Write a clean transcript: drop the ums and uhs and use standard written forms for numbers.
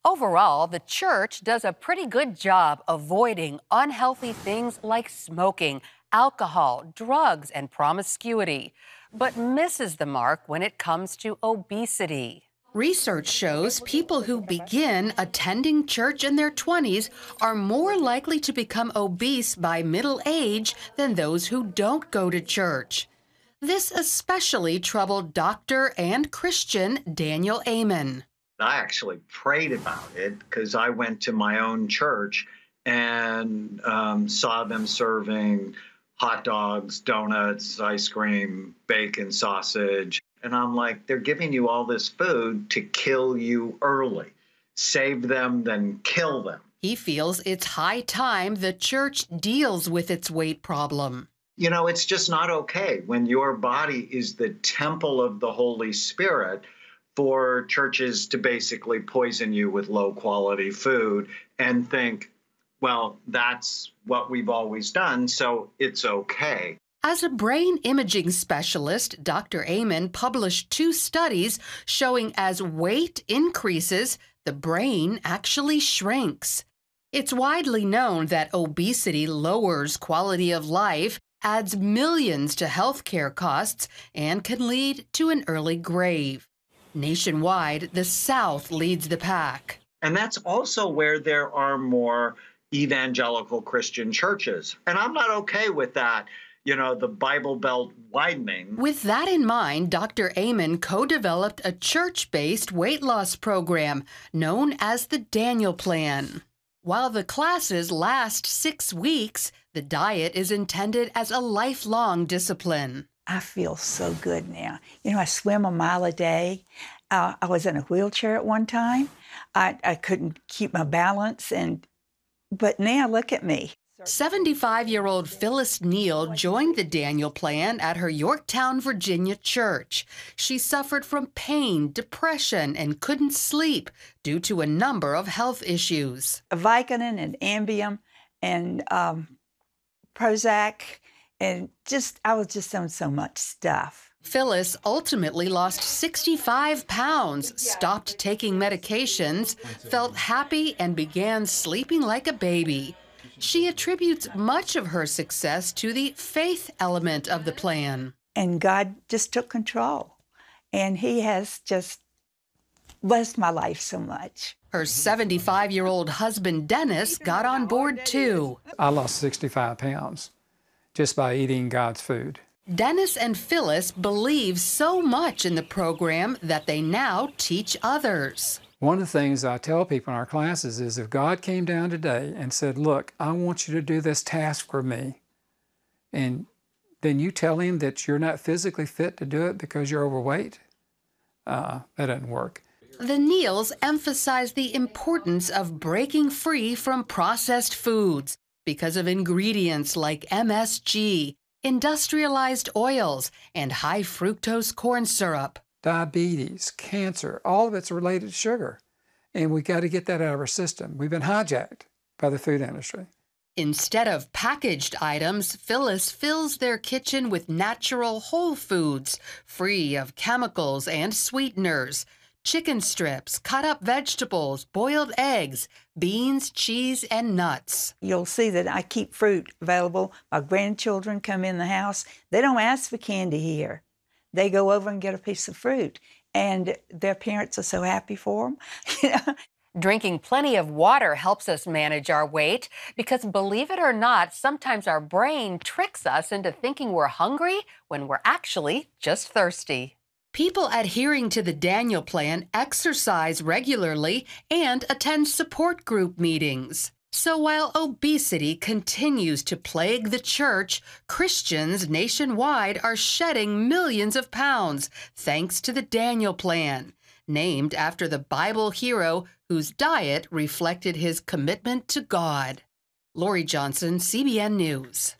Overall, the church does a pretty good job avoiding unhealthy things like smoking, alcohol, drugs, and promiscuity, but misses the mark when it comes to obesity. Research shows people who begin attending church in their 20s are more likely to become obese by middle age than those who don't go to church. This especially troubled Dr. and Christian Daniel Amen. I actually prayed about it because I went to my own church and saw them serving hot dogs, donuts, ice cream, bacon, sausage. And I'm like, they're giving you all this food to kill you early. Save them, then kill them. He feels it's high time the church deals with its weight problem. You know, it's just not okay when your body is the temple of the Holy Spirit for churches to basically poison you with low-quality food and think, well, that's what we've always done, so it's okay. As a brain imaging specialist, Dr. Amen published 2 studies showing as weight increases, the brain actually shrinks. It's widely known that obesity lowers quality of life, adds millions to healthcare costs, and can lead to an early grave. Nationwide, the South leads the pack. And that's also where there are more evangelical Christian churches. And I'm not okay with that, you know, the Bible Belt widening. With that in mind, Dr. Amen co-developed a church-based weight loss program known as the Daniel Plan. While the classes last 6 weeks, the diet is intended as a lifelong discipline. I feel so good now. You know, I swim a mile a day. I was in a wheelchair at one time. I couldn't keep my balance, but now look at me. 75-year-old Phyllis Neal joined the Daniel Plan at her Yorktown, Virginia church. She suffered from pain, depression, and couldn't sleep due to a number of health issues. Vicodin and Ambien and Prozac, and I was just on so much stuff. Phyllis ultimately lost 65 pounds, stopped taking medications, felt happy, and began sleeping like a baby. She attributes much of her success to the faith element of the plan. And God just took control, and He has just blessed my life so much. Her 75-year-old husband, Dennis, got on board too. I lost 65 pounds just by eating God's food. Dennis and Phyllis believe so much in the program that they now teach others. One of the things I tell people in our classes is if God came down today and said, look, I want you to do this task for me, and then you tell him that you're not physically fit to do it because you're overweight, that doesn't work. The Neals emphasize the importance of breaking free from processed foods because of ingredients like MSG, industrialized oils, and high fructose corn syrup. Diabetes, cancer, all of it's related to sugar. And we got to get that out of our system. We've been hijacked by the food industry. Instead of packaged items, Phyllis fills their kitchen with natural whole foods, free of chemicals and sweeteners. Chicken strips, cut-up vegetables, boiled eggs, beans, cheese, and nuts. You'll see that I keep fruit available. My grandchildren come in the house. They don't ask for candy here. They go over and get a piece of fruit, and their parents are so happy for them. Drinking plenty of water helps us manage our weight because, believe it or not, sometimes our brain tricks us into thinking we're hungry when we're actually just thirsty. People adhering to the Daniel Plan exercise regularly and attend support group meetings. So while obesity continues to plague the church, Christians nationwide are shedding millions of pounds thanks to the Daniel Plan, named after the Bible hero whose diet reflected his commitment to God. Lori Johnson, CBN News.